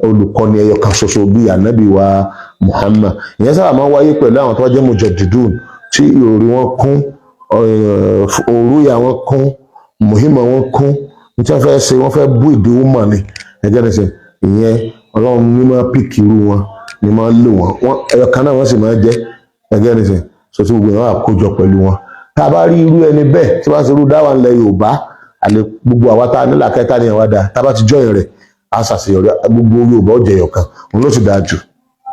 olùkọ́ni ẹyọ kan ṣoṣo bíi ànábì wa Muhammad. Ìyẹn sábà máa ń wáyé pẹ̀lú àwọn tó wá jẹ́ mujaddidun tí ìròrí wọn kún, òrùyà wọn kún, mùhímà wọn kún, ní tí wọ́n fẹ́ ṣe wọ́n fẹ́ bú ìdíwọ́ mọ̀ ni ẹ̀jẹ̀ ní sẹ́. Ìyẹn ọlọ́run ní máa píkì irú wọn ni máa lò wọ́n ẹyọ kan náà wọ́n sì máa jẹ́ ẹ̀jẹ̀ ní sẹ́. So tí gbogbo ìwọ̀n àkójọ pẹ̀lú wọn. Tá a bá rí irú ẹni bẹ́ẹ̀ tí wọ́n ti rú dáwà ńlẹ̀ Yorùbá àlè gbogbo àwa tá a nílà kẹta ní ẹ̀wá dáa tá a bá ti jọyìn rẹ̀ á ṣàṣeyọrí gbogbo Yorùbá ó jẹyọ kan òun ló sì dáa jù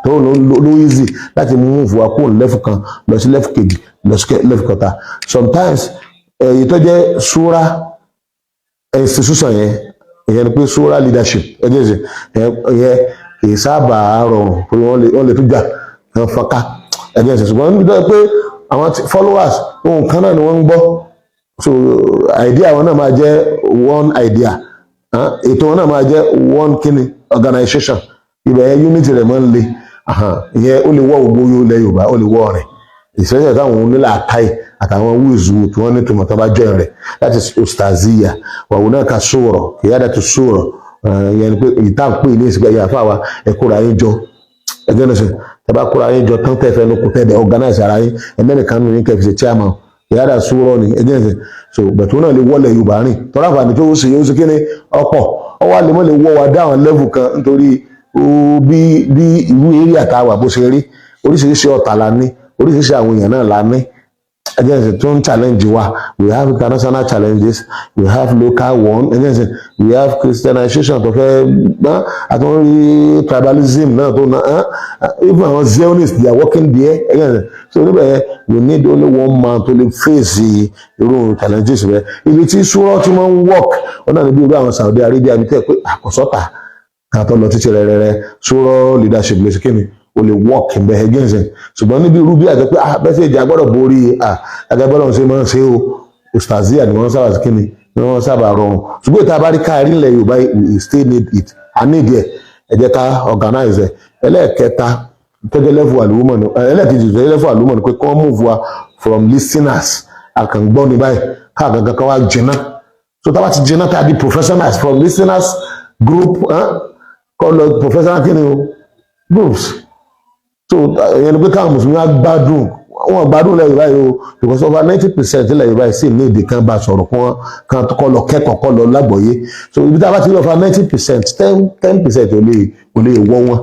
tó ló easy láti mú fún wa kó lẹ́fù kan lọ sí lẹ́fù kejì lọ sí lẹ́fù kẹta. Sometimes èyí tó jẹ́ ṣúra institution yẹn ìyẹn ni pé ṣúra leadership ẹgbẹ́ ìṣe ìyẹn kì í sábà rọrùn pé wọ́n lè tún jà wọ́n fọ́nká ẹgbẹ́ ìṣe ṣùgbọ́n níbi tó yẹ pé àwọn followers ohun kan náà ni wọ́n ń gbọ́ so idea wọn náà máa jẹ́ one idea ètò wọn náà máa jẹ́ one kíni organization ibẹ̀ yẹn unity rẹ̀ máa ń le ìyẹn ó lè wọ́ gbogbo ilẹ̀ Yorùbá ó lè wọ́ rẹ̀ ìṣẹ́ṣẹ́ táwọn onílà àkáì àtàwọn wíìzù tí wọ́n ní tòmọ̀tán bá jẹ́ rẹ̀ láti ustaziya wàhùn náà ka sóòrọ̀ ìyáda tó sóòrọ̀ ìyẹn ni pé ìtàn pé ní ìsìnkú ẹ̀yà fáwa ẹ̀kúra yín jọ ẹgbẹ́ náà ṣe tẹ́bá kúra yín jọ tán tẹ́fẹ́ ní kùtẹ́ẹ̀dẹ̀ organize ara yín ẹ̀mẹ́nìkan nínú yín kẹfì ṣe chairman ìyáda sóòrọ̀ ni ẹgbẹ́ náà ṣe so bẹ̀tún náà lè wọlé Yorùbá rìn tọ́lá àǹfààní tó ṣe yóò ṣe kí ni ọ̀pọ̀ ọwọ́ àlè mọ́ lè wọ́ wa dáhùn level kan nítorí bí ìlú eré àtàwà bó ṣe rí oríṣiríṣi ọ̀tá la ní oríṣiríṣi àwọn èèyàn náà la ní again tó ń challenge wa we have international challenges we have local one again we have Christianization tó fẹ́ gbọ́n àtúnrí tribalism náà tó náà even àwọn Zionists they are working there again so níbẹ̀ yẹn we need only one man to lè face irú challenges rẹ ibi tí sùúrọ̀ tí wọ́n ń work wọn náà níbi irú àwọn Saudi Arabia mi tẹ́ pé àkọsọ́tà kàtọ́ lọ títí rẹ̀ sùúrọ̀ leadership lè ṣe kí ni o lè work in bẹ́ẹ̀ against it ṣùgbọ́n níbi irú bí àti pé bẹ́sẹ̀ ìjà gbọ́dọ̀ borí agbẹ́bọ́dọ̀ ṣe máa ń ṣe o ustazia ni wọ́n sábà kí ni wọ́n sábà rọrùn ṣùgbọ́n ìta bá rí káàrí ilẹ̀ Yorùbá we still need it I need it ẹ jẹ́ ká organize ẹ̀ ẹlẹ́ẹ̀kẹta tọ́jọ́ level àlùmọ̀ ni ẹlẹ́ẹ̀kejì tọ́jọ́ level àlùmọ̀ ni pé kí wọ́n move wa from listeners àkàngbọ́n ní báyìí káàkiri kan wá jìnnà so táwa ti jìnnà tá a di professionals from listeners group kọ́ lọ professional kí ni o groups so ẹni pé káwọn mùsùlùmí á gbádùn wọn gbádùn lẹ́yìn báyìí o because over 90% lẹ́yìn báyìí sì ní èdè kan bá sọ̀rọ̀ kan kọ́ lọ kẹ́kọ̀ọ́ kọ́ lọ lágbọ̀ọ́yé so ibi tá a bá ti rí over 90% 10% ò lè wọ́ wọn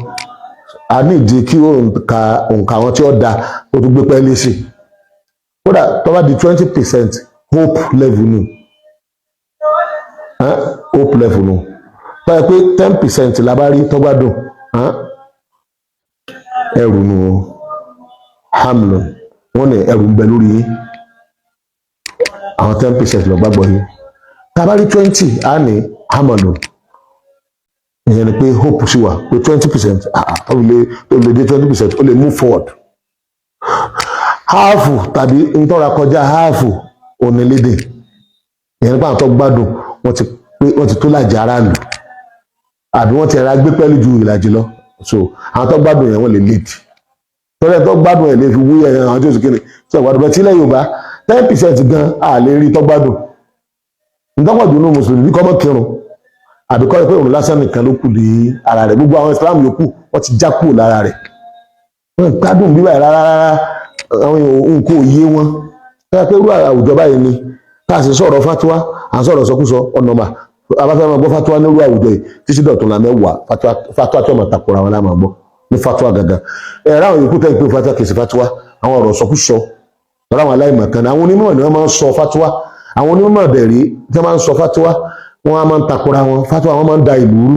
a ní ìdí kí òǹkà wọn tí ó da ó tún gbé pẹ́ẹ́lí sí kódà tó bá di 20% hope level nù hope level nù báyìí pé 10% la bá rí tó gbádùn ẹrù nù hamlin wọn ní ẹrù ń bẹ lórí yín àwọn 10% lọ gbàgbọ́ yín tabari 20 á ní hamlin ìyẹn ni pé hope sí wa pé 20% ó lè dé 20% ó lè move forward háàfù tàbí ntọ́ra kọjá háàfù onílédè ìyẹn nípa àwọn tó gbádùn wọ́n ti tó lájà aráàlú àbí wọ́n ti ra gbé pẹ́lú ju ìlàjì lọ so àwọn tó gbádùn yẹn wọ́n lè lead tọ́lẹ̀ tó gbádùn ẹ̀ lè fi wúyẹ̀ yẹn àwọn tó sì kéde tí ọ̀gbádùn bẹ́ẹ̀ tí ilẹ̀ Yorùbá 10% gan a lè rí tó gbádùn ntọ́pọ̀jù nínú mùsùlùmí kọ́ mọ́ kírun àbí kọ́ pé òun lásán nìkan ló kù ní ara rẹ̀ gbogbo àwọn Islam yòókù wọ́n ti já kúrò lára rẹ̀ wọ́n gbádùn bíbá ẹ̀ rárá àwọn nǹkan òye wọn tọ́lẹ̀ pé irú àwùjọ báyìí ni káà sì sọ̀rọ̀ fatuwa à ń sọ̀rọ̀ sọkúsọ ọ̀nàmà abáfẹ́ máa gbọ́ fatuwa nírú àwùjọ yìí títí dọ̀tún la mẹ́wàá fatuwa tí wọ́n máa takora wọn láàmà gbọ́ ní fatuwa gangan ẹ̀rọ àwọn yòókù tẹ́ ń pè fatuwa kìí sí fatuwa àwọn ọ̀rọ̀ sọkúsọ ọ̀rọ̀ àwọn aláìmọ̀kan àwọn onímọ̀ ni wọ́n máa ń sọ fatuwa àwọn onímọ̀ bẹ̀rẹ̀ tí wọ́n máa ń sọ fatuwa wọ́n á máa ń takora wọn fatuwa wọ́n máa ń da ìlú rú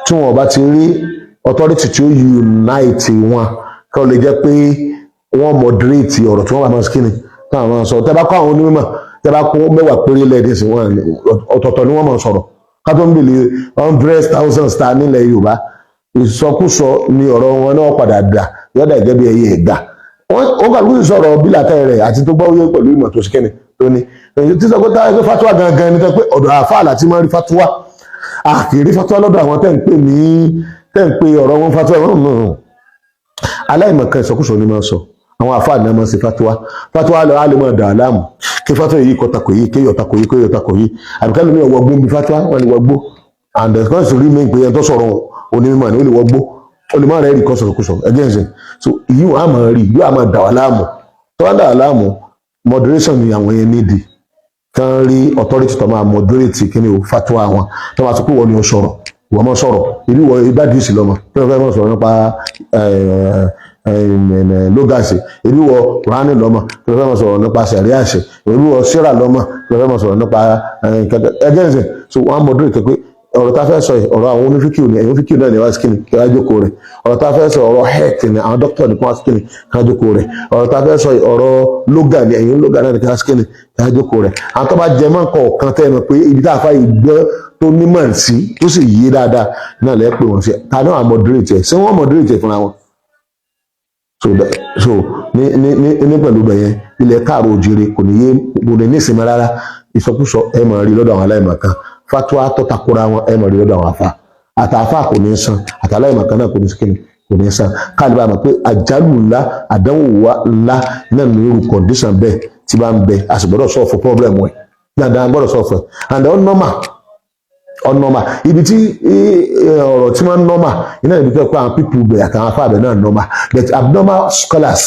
tí wọ́n bá ti rí authority tí ó unite wọn kí wọ́n lè jẹ́ pé wọ́n moderate ọ̀rọ̀ tí wọ́n bá máa skinny táwọn máa sọ tẹ́ bá kọ́ àwọn onímọ̀ tẹ́ bá kó mẹ́wàá péré lẹ́ẹ̀dẹ́ sí wọn ọ̀tọ̀ọ̀tọ̀ ni wọ́n máa sọ̀rọ̀ ká tó ń bèèrè 100,000 star nílẹ̀ Yorùbá ìsọkúsọ ni ọ̀rọ̀ wọn náà padà dà yọ́dà gẹ́gẹ́ bí ẹyẹ ẹ̀gbà ó kàlùkù sọ̀rọ̀ bílàtẹ́ rẹ̀ àti tó gbọ́wé pẹ̀lú ìmọ̀ tó síkẹ́ni tó ní tí sọ pé táwọn ẹgbẹ́ fatuwa gangan ni tẹ́ pé ọ̀dọ̀ àfáà láti máa rí fatuwa àkìrí fatuwa lọ́dọ̀ àwọn tẹ́ ń pè ọ̀rọ̀ wọn fatuwa aláìmọ̀kan ìsọkúsọ ni máa sọ àwọn àfáà náà máa ṣe fatuwa lọ á lè máa dà á láàmú kí fatuwa yìí kọtakò yìí kéyọ̀ takò yìí àbíkálù ní ọwọ́ gbó bí fatuwa wọn ni wọ́n gbó and the course rí mi pé ẹni tó sọ̀rọ̀ onímọ̀ ni ó lè wọgbó ó lè má rẹ̀ rí kọ́ sọ̀rọ̀ kó sọ ẹgẹ́nsìn so ìyún àmọ́ rí yóò àmọ́ dà wá láàmú tó wá dà wá láàmú moderation ni àwọn yẹn nídìí kán rí authority tó máa moderate kí ni o fatwa wọn tó máa sọ pé wọ́n ni ó sọ̀rọ̀ wọ́n mọ̀ sọ̀rọ̀ ìlú wọ ìbádìísì lọ́mọ kí wọ́n fẹ́ mọ̀ sọ̀rọ̀ nípa lógàsì ìlú wọ kùránì lọ́mọ kí wọ́n fẹ́ mọ̀ sọ̀rọ̀ nípa sẹ̀ríàṣì ìlú wọ síra lọ́mọ kí wọ́n fẹ́ mọ̀ sọ̀rọ̀ nípa ẹgẹ́nsìn so wọ́n á moderate pé ọ̀rọ̀ tá a fẹ́ sọ yìí ọ̀rọ̀ àwọn onífíkìú ni ẹ̀yìn fíkìú náà ni wá skinny kí wọ́n á jókòó rẹ̀ ọ̀rọ̀ tá a fẹ́ sọ ọ̀rọ̀ health ni àwọn dókítà ní kí wọ́n á skinny kí wọ́n á jókòó rẹ̀ ọ̀rọ̀ tá a fẹ́ sọ ọ̀rọ̀ lógà ni ẹ̀yìn lógà náà ni kí wọ́n á skinny kí wọ́n á jókòó rẹ̀ àwọn tó bá jẹ mọ́ nǹkan ọ̀kan tẹ́ ẹ mọ̀ pé ibi tá a fa ìgbọ́ tó nímọ̀ sí tó sì yé dáadáa náà lẹ́ pè wọ́n sí ta náà moderate ẹ̀ ṣé wọ́n moderate ẹ̀ fúnra wọn so ní pẹ̀lú bẹ̀yẹn ilẹ̀ káàró òjìrè kò ní ìsinmi rárá ìsọkúsọ ẹ máa rí lọ́dọ̀ àwọn aláìmọ̀kan fatwa tó takora wọn ẹ máa rí lọ́dọ̀ àwọn afa àtàfà kò ní san àtàláìmọ̀kan náà kò ní san káàdìbà mọ̀ pé àjálù ńlá àdánwò ńlá náà ní irú condition bẹ́ẹ̀ tí bá ń bẹ a sì gbọ́dọ̀ sọ̀fù problem ẹ̀ dandan gbọ́dọ̀ sọ̀fù ẹ̀ and ọ̀nọ́mà ibi tí ọ̀rọ̀ tí wọ́n nọ́mà iná ibi tó pé àwọn people bẹ̀ àtàwọn afá bẹ̀ náà nọ́mà but abnormal scholars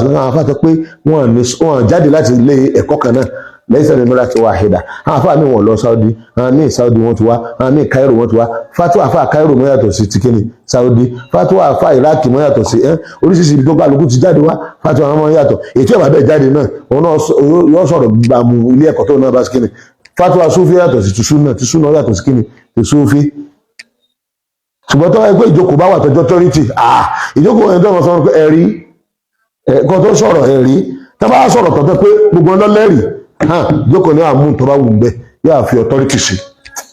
ní àwọn afá tó pé wọ́n jáde láti ilé ẹ̀kọ́ kan náà lẹ́yìn sẹ́ni mẹ́ta ti wá àhídà àwọn afá mi wọ́n lọ Saudi àwọn míì Saudi wọ́n ti wá àwọn míì Cairo wọ́n ti wá fatwa afá Cairo mọ́ yàtọ̀ sí tikini Saudi fatwa afá Iraq mọ́ yàtọ̀ sí oríṣiríṣi ibi tó kálukú ti jáde wá fatwa àwọn mọ́ yàtọ̀ èyí tí ọ̀bà jáde náà wọn náà yóò sọ̀rọ̀ gbàmù ilé ẹ̀kọ́ tó náà bá sikini fatwa Sufi yàtọ̀ sí tìṣúná yàtọ̀ sí kíni tìṣúfi ṣùgbọ́n tó wáyé pé ìjókòó bá wà tọ́jọ́ authority ìjókòó ẹni tó wọ́n sọ pé ẹ̀rí ẹ̀kọ́ tó sọ̀rọ̀ ẹ̀rí tó bá sọ̀rọ̀ tọ́tọ́ pé gbogbo ọ̀nà lẹ́rìí jókòó ní àmú tó bá wù ń bẹ yóò fi authority sí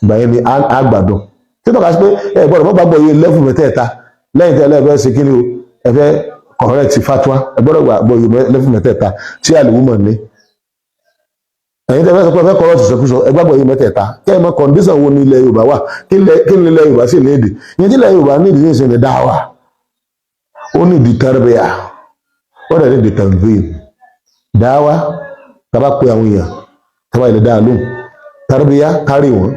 ìgbà yẹn ni àgbàdo tí tọ́ka sí pé ẹ gbọ́dọ̀ mọ́ gbàgbọ́ iye level mẹ́tẹ̀ẹ̀ta lẹ́yìn tẹ́lẹ̀ ẹ fẹ́ ṣe kíni o ẹ fẹ́ correct fatwa ẹ gbọ́dọ̀ gbàgbọ́ iye level mẹ́tẹ̀ẹ̀ta tí àlùmọ́ ní ẹ̀yin tẹ́lẹ̀ sọ pé ẹ fẹ́ correct ìṣẹ́kúsọ ẹ gbàgbọ́ iye mẹ́tẹ̀ẹ̀ta kẹ́ ẹ mọ condition wo ni ilẹ̀ Yorùbá wà kí ni ilẹ̀ Yorùbá sì ní èdè ìyẹn tí ilẹ̀ Yorùbá ní ìdí ní ìsinmi dáwà ó ní ìdí tarbiyya ó dẹ̀ ní ìdí tanzim dáwà tàbá pé àwọn èèyàn tàbá ilẹ̀ dáa lóhùn tarbiyya kárí wọn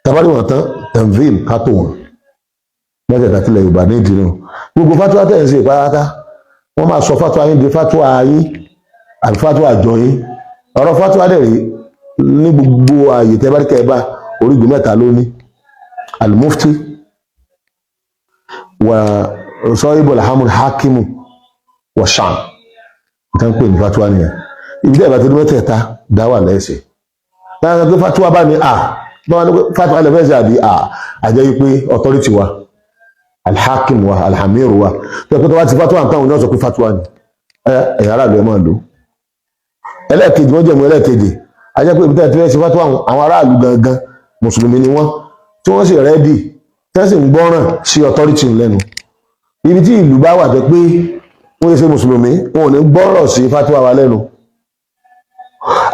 tàbá rí wọn tán tanzim kátó wọn mẹ́tẹ̀ẹ̀ta tí ilẹ̀ Yorùbá ní ìdí náà gbogbo fatwa tẹ̀ ń ṣe ìpárátá wọ́n máa sọ fatwa yín di fatwa yín àbí fatwa àjọ yín ọ̀rọ̀ fatwa dẹ̀ rí ní gbogbo ààyè tẹ́báríkẹ́ bá orígun mẹ́ta lóní al-mufti wà sahibul hamul hakimu wà sham nǹkan pè ní fatwa nìyẹn ibi tẹ́ẹ̀bá tí mẹ́tẹ̀ẹ̀ta dáwà lẹ́sẹ̀ láti pé fatwa bá ní báwọn ní fatwa lẹ́fẹ̀ẹ́sẹ̀ àbí àjẹ́ yí pé authority wa al-hakim wa al-hamir wa tó pé tó wá ti fatwa nǹkan òun náà sọ pé fatwa ni ẹ̀yà aráàlú ẹ̀ máa lò ẹlẹ́ẹ̀kejì wọ́n jẹ̀mú ẹlẹ́ẹ̀kejì ajẹ́ pé ìbítẹ́ tí wọ́n ṣe fátúwà àwọn aráàlú gangan mùsùlùmí ni wọ́n tí wọ́n sì rẹ́dì tẹ́sì ń gbọ́ràn sí authority lẹ́nu ibi tí ìlú bá wà tẹ́ pé wọ́n ṣe mùsùlùmí wọn ò ní gbọ́rọ̀ sí fátúwà wa lẹ́nu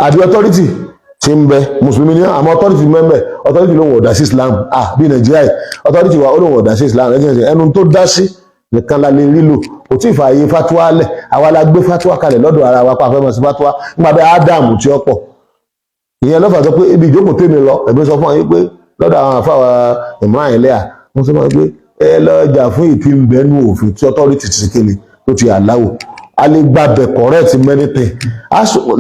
àti authority ti ń bẹ mùsùlùmí ni àmọ́ authority mẹ́mbẹ̀ authority ló ń wọ̀dà sí Islam bí Nàìjíríà authority wa ó ló ń wọ̀dà sí Islam ẹnu tó dá sí nìkan la lè rí lò kò tí ì fààyè fatwa lẹ̀ àwa la gbé fatwa kalẹ̀ lọ́dọ̀ ara wa pa àfẹ́mọ̀ sí fatwa nígbà bẹ́ẹ̀ ádámù tí ó pọ̀ ìyẹn lọ́fà sọ pé ibi ìjókòó tèmi lọ ẹ̀mí sọ fún yín pé lọ́dọ̀ àwọn àfáwà ìmọ̀ràn ẹ̀lẹ́à wọ́n sọ fún pé ẹ lọ́jà fún ìtìbẹ́nu òfin tí authority ti kéde tó ti àláwò a lè gbàbẹ̀ correct mẹ́nìtẹ̀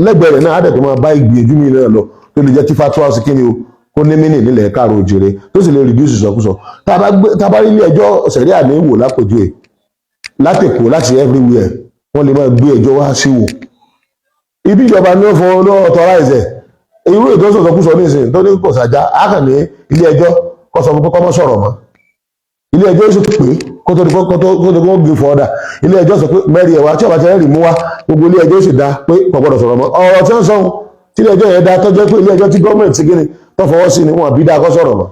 lẹ́gbẹ̀ẹ́ rẹ̀ náà á dẹ̀ tó máa bá ìgbìyànjú mi náà lọ tó lè jẹ́ kí fatwa sí kíni o kó ní mínì nílẹ̀ káàró òjèrè tó sì lè reduce ìsọkúsọ tá a bá rí ilé ẹjọ́ sẹ̀ríà ní wò lápòjú ẹ̀ látẹ̀kọ́ láti everywhere wọ́n lè máa gbé ẹjọ́ wá sí wò ibi ìjọba ní ó fún ọ authorize irú ètò ìsọkúsọ ní ìsìn tó ní kò sàjá ákàn ní ilé ẹjọ́ kó sọ fún pé kọ́mọ́ sọ̀rọ̀ mọ́ ilé ẹjọ́ sì pé kó tó di kó gbé fọ́ ọ̀dà ilé ẹjọ́ sọ pé mẹ́rin ẹ̀wà tí ọba ti rẹ́rìn mú wá gbogbo ilé ẹjọ́ sì dá pé kò gbọ́dọ̀ sọ̀rọ̀ mọ́ ọ̀rọ̀ tí wọ́n sọ tí ilé ẹjọ́ yẹn dá tó jẹ́ pé ilé ẹjọ́ tí gọ́ọ̀mẹ̀ntì gíní tó fọwọ́ sí ni wọn àbí dá kó sọ̀rọ̀ mọ́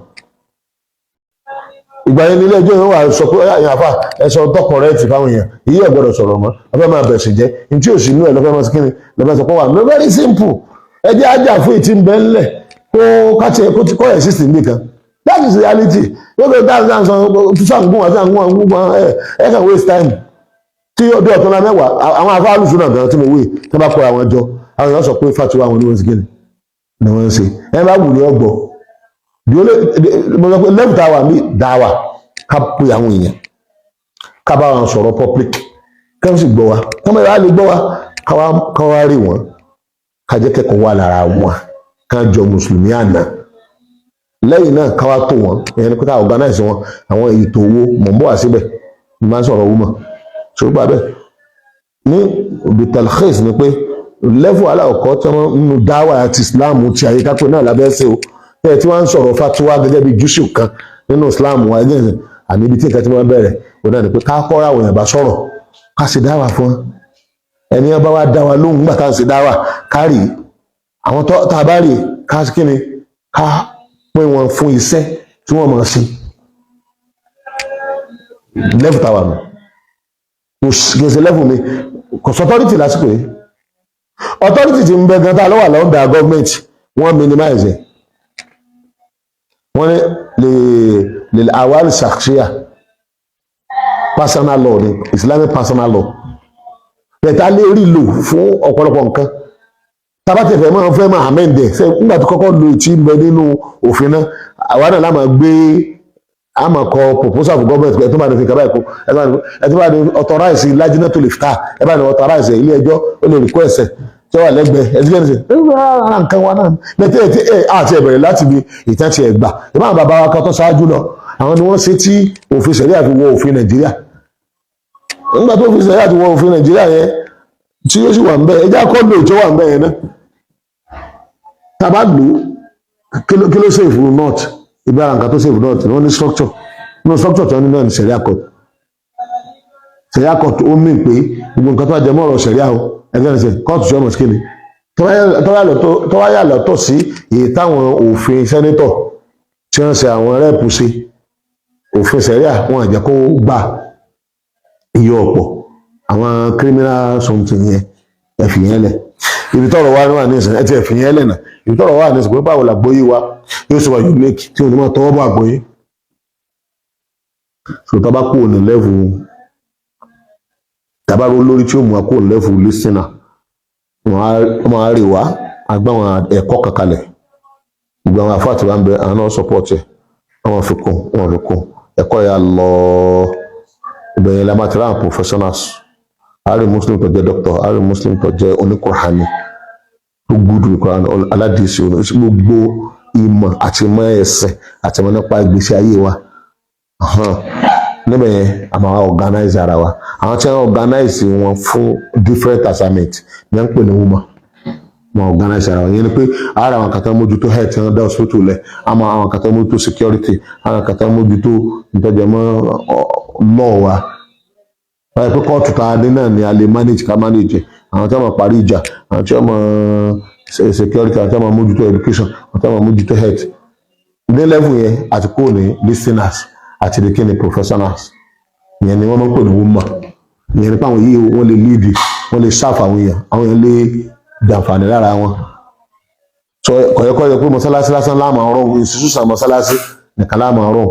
ìgbà yẹn nílé ẹjọ́ yẹn wà sọ pé ẹ̀yìn àfà ẹ̀sọ́ tọkọ̀ rẹ̀ ti fáwọn èèyàn èyí ẹ̀ gbọ́dọ̀ sọ̀rọ̀ mọ́ ọfẹ́ máa bẹ̀sìn jẹ́ ní tí òsì inú ẹ̀ lọ́fẹ́ máa kíni lọ́fẹ́ sọ pé wà very simple ẹ jẹ́ ajá fún ìtì ń bẹ́ ńlẹ̀ kó káṣẹ kó ti kọ́ ẹ̀ system nìkan that is reality yóò fẹ́ dáhùn sàǹgùn ẹ̀ kàn waste time tí ọdún ọ̀tún náà mẹ́wàá àwọn afá alùsùn náà gan tí mo wé tí wọ́n bá kọ́ àwọn jọ àwọn èèyàn sọ pé fatiwa àwọn oníwọ̀n sí kíni ni wọ́n ń ṣe ẹ bá wù ní ọgbọ̀ mo sọ pé level tá a wà mí dáwà ká pè àwọn èèyàn ká bá wọn sọ̀rọ̀ public ká sì gbọ́ wa ká má yàrá lè gbọ́ wa ká wá rí wọn ká jẹ́ kẹ́kọ̀ọ́ wà lára wọn ká jọ mùsùlùmí àná lẹ́yìn náà ká wá tó wọn ìyẹn ni pé ká organize wọn àwọn ètò owó mọ̀ ń bọ̀ wá síbẹ̀ ní máa ń sọ̀rọ̀ owó mọ̀ ṣùgbọ́n bàbẹ́ ní bitalkhis ni pé level aláwọ̀kọ́ tí wọ́n nínú dáwà àti Islam ti àyíká pé náà lábẹ́ ṣe o bẹ́ẹ̀ tí wọ́n ń sọ̀rọ̀ fatiwa gẹ́gẹ́ bí jùsù kan nínú Islam wa ẹgbẹ́ àmì ibi tí nǹkan tí wọ́n bẹ̀rẹ̀ ò náà ni pé ká kọ́ra àwọn èèyàn bá sọ̀rọ̀ ká sì dáwà fún wọn ẹni bá wá dá wa lóhùn nígbà tá à ń ṣe dáwà ká rí àwọn tá a bá rí ká kí ni ká pín wọn fún iṣẹ́ tí wọ́n máa ṣe level táwa nù kò ṣe level mi kò sọ authority lásìkò yìí authority ti ń bẹ gan tá lọ́wọ́ lọ́ndà government wọ́n minimize ẹ̀ wọ́n ní lè awal shakhsiya personal law ni Islamic personal law bẹ̀tà lè rí lò fún ọ̀pọ̀lọpọ̀ nǹkan tabatẹ̀fẹ̀ máa fẹ́ máa amẹ́ndẹ̀ ṣe nígbà tó kọ́kọ́ lo ìtì ń bẹ nínú òfin náà àwa náà láàmà gbé àmà kọ proposal for government ẹ̀ tó bá ní fi kaba ẹ̀kọ́ ẹ̀ tó bá ní authorize lájínà tó lè fita ẹ̀ bá ní authorize ilé ẹjọ́ ó lè rìkọ́ ẹ̀sẹ̀ tí wọ́n wà lẹ́gbẹ̀ẹ́ ẹ̀ tí wọ́n ṣe ara nǹkan wa náà lẹ́tẹ̀ àti ẹ̀bẹ̀rẹ̀ láti bí ìtàn ti ẹ̀gbà ìbá bàbá wa kan tó ṣáájú lọ àwọn ni wọ́n ṣe tí òfin ṣẹ̀ríà fi wọ òfin Nàìjíríà nígbà tó òfin ṣẹ̀ríà ti wọ òfin Nàìjíríà yẹn tí ó sì wà ń bẹ ẹjẹ́ akọ́lù tó wà ń bẹ yẹn náà tàbá lò kí ló save north ibi ara nǹkan tó save north wọ́n ní structure nínú structure tí wọ́n ní náà ní Sharia court Sharia court ó mì pé gbogbo nǹkan tó wà jẹ́ mọ́ ọ̀rọ̀ Sharia o ẹgbẹ́ ní sẹ́ court tí wọ́n mọ̀ sí kéde tó wáyà lọ́tọ̀ sí èyí táwọn òfin sẹ́nétọ̀ tí wọ́n ṣe àwọn rẹ́ẹ̀pù sí òfin Sharia wọn àjẹ́ kó gbà iye ọ̀pọ̀ àwọn criminal something yẹn ẹ̀fì yẹn lẹ̀ ibi tọ́rọ̀ wá wà ní ìsìn ẹ̀tì ẹ̀fì yẹn lẹ̀ náà ibi tọ́rọ̀ wà ní ìsìn pé báwo la gbóyè wa yóò sọ wà unique tí onímọ̀ tọwọ́ bọ̀ àgbóyè so tá bá kúrò ní level tàbá ró lórí tí ó mú wa kúrò ní level listener wọ́n máa rí wa agbáwọn ẹ̀kọ́ kankalẹ̀ gbogbo àwọn àfáà tí wọ́n ń bẹ àwọn náà support ẹ̀ wọ́n fi kún wọ́n fi kún ẹ̀kọ́ yà lọ ìbẹ̀yẹn la máa ti ráhùn professionals ààrẹ muslim tó jẹ́ doctor ààrẹ muslim tó jẹ́ oníkùránì tó gbúdù ìkùránì aládìsí gbogbo ìmọ̀ àti ìmọ̀ ẹ̀sìn àti ìmọ̀ nípa ìgbésí ayé wa níbẹ̀ yẹn a máa organize ara wa àwọn tí wọ́n organize wọn fún different assignment ní wọ́n ń pè ní woman wọn organize ara wọn yẹn ni pé ara àwọn kàtà mójútó health wọn dá hospital lẹ̀ àmọ́ àwọn kàtà mójútó security àwọn kàtà mójútó ìtọ́jọmọ́ law wa wọ́n yẹ pé kóòtù tá a dé náà ni a lè manage ká manage àwọn tí wọ́n máa parí ìjà àwọn tí wọ́n máa security àwọn tí wọ́n máa mójútó education àwọn tí wọ́n máa mójútó health ní level yẹn àti kúrò ní listeners àti the kí ni professionals ìyẹn ni wọ́n máa ń pè ní woman ìyẹn ni pé àwọn yìí wọ́n lè lead wọ́n lè serve àwọn èèyàn lè jàǹfààní lára wọn so kọ̀yẹ́kọ̀yẹ́ pé mọ́sálásí lásán láàmà ọ̀rọ̀ institution mọ́sálásí nìkan láàmà ọ̀rọ̀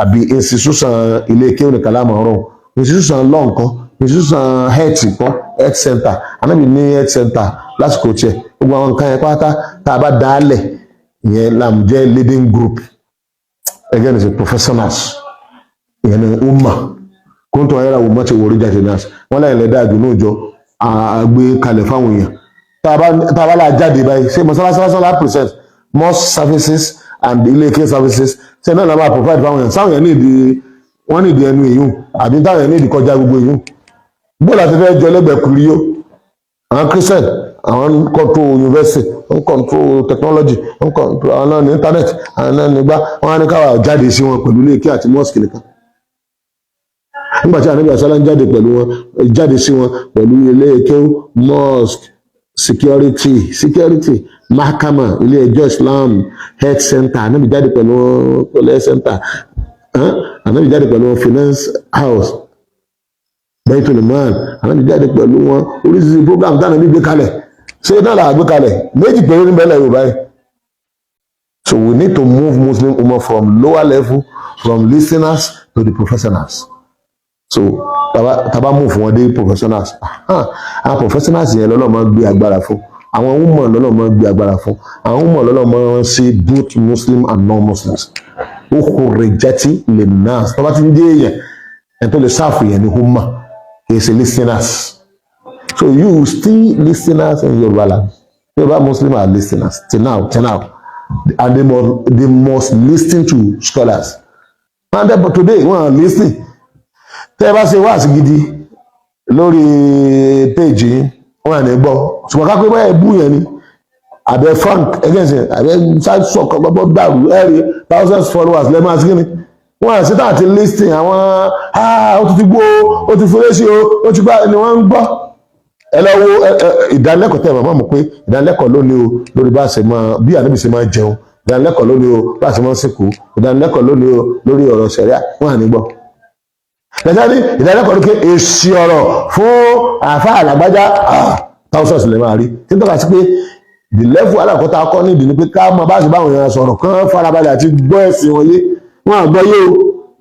àbí institution ilé kéwù nìkan láàmà ọ̀rọ̀ institution law nǹkan institution health nǹkan health center anábì ní health center lásìkò tiẹ̀ gbogbo àwọn nǹkan yẹn pátá tá a bá dálẹ̀ ìyẹn làm jẹ́ leading group again is a professionals ìyẹn ni umma kóńtò ayélujára wò mọ́tò wòrí jáde náà wọ́n láyìn lẹ́dá àjò náà jọ àgbé kalẹ̀ fáwọn èèyàn tá a bá láà jáde báyìí ṣé mọ́sálásí lásán láà present mosque services and ilé-ike services ṣé náà làwọn provide fáwọn èèyàn sáwọn èèyàn ní ìdí wọ́n ní ìdí ẹnu èèyàn àbí táwọn èèyàn ní ìdí kọjá gbogbo èèyàn bóòlù àti fẹ́ jọ lẹ́gbẹ̀ẹ́ kiri yó àwọn christian àwọn control university wọ́n control technology wọ́n control àwọn náà ní internet àwọn náà nígbà wọ́n á ní káwà jáde sí wọn pẹ̀lú ilé-ike àti mosque nìkan nígbà tí ànábì àsálà ń jáde sí wọn pẹ̀lú ilé-ike mosque security mahkama ilé ẹjọ́ islam health center ànábì jáde pẹ̀lú health center ànábì jáde pẹ̀lú finance house baitul mal ànábì jáde pẹ̀lú wọn oríṣiríṣi program tí ànábì gbé kalẹ̀ ṣé náà là gbé kalẹ̀ méjì péré níbẹ̀ lẹ̀ Yorùbá yìí. So we need to move Muslim Ummah from lower level from listeners to the professionals. So taba move wọn dé professionals àwọn professionals yẹn lọ́nà máa ń gbé agbára fún àwọn woman lọ́nà máa ń gbé agbára fún àwọn woman lọ́nà máa ń ṣe both Muslim and non-Muslims ó kò rejecti lè náà tó bá ti ń dé èèyàn ẹni tó lè sáàfù yẹn ní woman kì í ṣe listeners so you still listeners in Yorùbá land Yorùbá Muslim are listeners till now and they must listen to scholars and then, but today wọ́n are listening tẹ́ ẹ bá ṣe wáàsí gidi lórí péjì wọ́n à ní gbọ́ ṣùgbọ́n ká pé báyìí bú yẹn ni àbẹ Frank ẹgẹ́sìn àbẹ ṣáṣọ kọ́kọ́ dàrú ẹ̀rí thousands followers lẹ́mọ̀ àti kíni wọ́n à síta àti listing àwọn ó ti gbó ó ti fúré sí ó ti gbá ni wọ́n ń gbọ́ ẹ lọ wo ìdánilẹ́kọ̀ọ́ tẹ̀ mọ́ mọ̀ pé ìdánilẹ́kọ̀ọ́ lónìí o lórí bá ṣe máa bí ànábì ṣe máa jẹun ìdánilẹ́kọ̀ọ́ lónìí o bá ṣe máa sìnkú ìdánilẹ́kọ̀ọ́ lónìí o lórí ọ̀rọ̀ ṣẹ̀ríà wọ́n à ní gbọ́ lẹ́sẹ̀ ní ìdánilẹ́kọ̀ọ́ lókè èsì ọ̀rọ̀ fún àfa àlàgbájá thousands lè máa rí tí n tọ́ka sí pé the level alákọ̀ọ́ta akọ́ nídìí ni pé ká mọ bá ṣe báwọn èèyàn sọ̀rọ̀ kán farabalẹ̀ àti gbọ́ ẹ̀sìn wọn yé wọn àgbọ́ yé o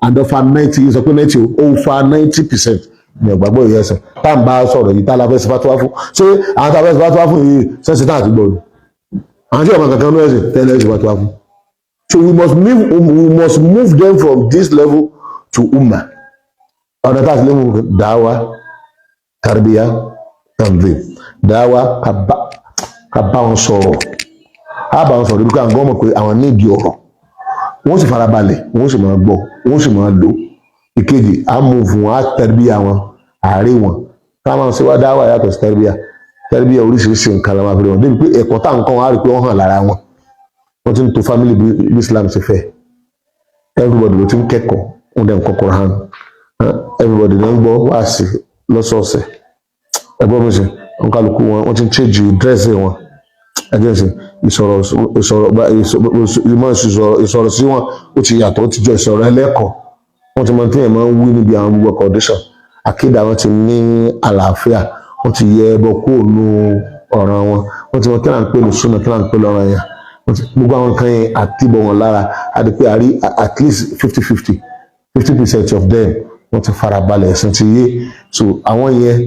and over 90 sọ pé 90 over 90% ní ọ̀gbàgbọ́ ìyẹn ẹ̀sìn tá n bá sọ̀rọ̀ yìí tá a la fẹ́ sípàtúwá fún ṣé àwọn tá a fẹ́ sípàtúwá fún yìí sẹ́sì tá a ti gbọ́ ni àwọn tí ọmọ kankan ní ẹ̀sìn tẹ́lẹ̀ sípàtúwá fún so we must move them from this level to ummah ọ̀nà tá a ti lè mú dáwà tarbiya tanzim dáwà ká bá wọn sọ̀rọ̀ á bá wọn sọ̀rọ̀ ibi ká ń gbọ́ mọ̀ pé àwọn nídìí ọ̀rọ̀ wọ́n sì farabalẹ̀ wọ́n sì máa gbọ́ wọ́n sì máa lò ìkejì á mú fún wọn á tarbiya wọn àárẹ̀ wọn ká máa ṣe wá dáwà yàtọ̀ sí tarbiya oríṣiríṣi nǹkan la máa fi wọn débi pé ẹ̀kọ́ tá nǹkan wọn á rí pé wọ́n hàn lára wọn wọ́n ti ń to family bí Islam ṣe fẹ́ everybody ló ti ń kẹ́kọ̀ọ́ wọ́n dẹ̀ ń kọ́kọ́ hàn everybody ló ń gbọ́ wá sí lọ́sọ̀ọ̀sẹ̀ ẹgbọ́n mi ṣe wọn kálukú wọn wọ́n ti ń change dírẹ́sì wọn ẹgbẹ́ ṣe ìsọ̀rọ̀ sí wọn ó ti yàtọ̀ ó ti jọ ìsọ̀rọ̀ ẹlẹ́kọ̀ọ́ wọ́n ti mọ tí èèyàn máa ń wí níbi àwọn gbogbo condition akéde àwọn ti ní àlàáfíà wọ́n ti yẹ ẹbọ kúrò nù ọ̀ràn wọn wọ́n ti mọ kí là ń pè ní súnà kí là ń pè lọ́rọ̀ yẹn gbogbo àwọn kan yẹn àtibọ̀ wọn lára àti pé àrí at least 50% of them wọ́n ti farabalẹ̀ ẹ̀sìn ti yé so àwọn yẹn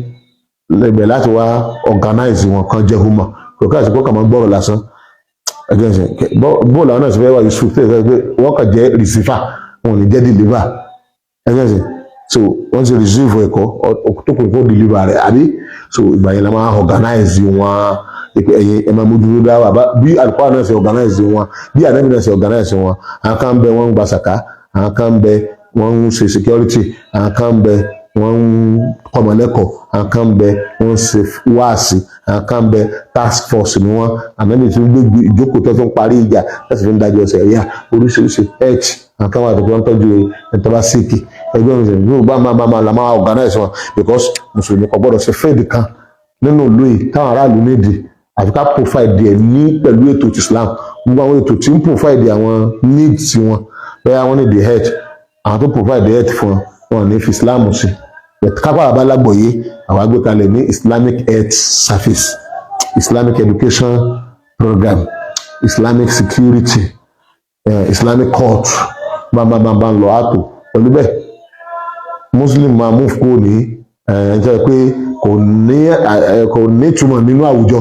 lẹ́gbẹ̀ẹ́ láti wá organize wọn kan jẹ́ human kò káàsì kó kà máa gbọ́rọ̀ lásán bóòlù àwọn náà sì fẹ́ wá yusuf tẹ́ ẹ pé wọ́n kàn jẹ́ receiver wọn ò ní jẹ́ deliver so wọ́n ti receive ẹ̀kọ́ tó kò kó deliver rẹ̀ àbí so ìgbà yẹn la máa organize wọn ẹ̀yìn ẹ̀ máa mójútó dáwà bí àlùkò náà ṣe organize wọn bí ànábì náà ṣe organize wọn àwọn kan bẹ wọ́n ń gba sàká àwọn kan bẹ wọ́n ń ṣe security àwọn kan bẹ wọ́n ń kọ́mọlẹ́kọ̀ọ́ àwọn kan bẹ wọ́n ń ṣe wáàsí àwọn kan bẹ task force ni wọ́n ànábì tí wọ́n gbé ìjókòó tó ń parí ìjà láti fi ń dájọ́ ọ̀sẹ̀ ẹ̀yà oríṣiríṣi health àwọn kan wà tó ń tọ́jú ẹ̀tọ́ bá síìkì ẹgbẹ́ mi sẹ́yìn yóò bá máa la máa organize wọn because mùsùlùmí kò gbọ́dọ̀ ṣe fẹ́ẹ̀dì kan nínú ìlú yìí táwọn aráàlú nídìí àfi ká provide ẹ̀ ní pẹ̀lú ètò Islam gbogbo àwọn ètò tí ń provide àwọn needs wọn bẹ́ẹ̀ wọ́n ní the health àwọn tó provide the health fún wọn ní fi Islam sí kápá àbálágbọ̀yé àwọn agbékalẹ̀ ní Islamic Health Service Islamic Education Program Islamic Security Islamic Court bá ń lọ àtò pẹ̀lú bẹ́ẹ̀ Muslim máa move kúrò ní ẹ̀jẹ̀ pé kò ní ìtumọ̀ nínú àwùjọ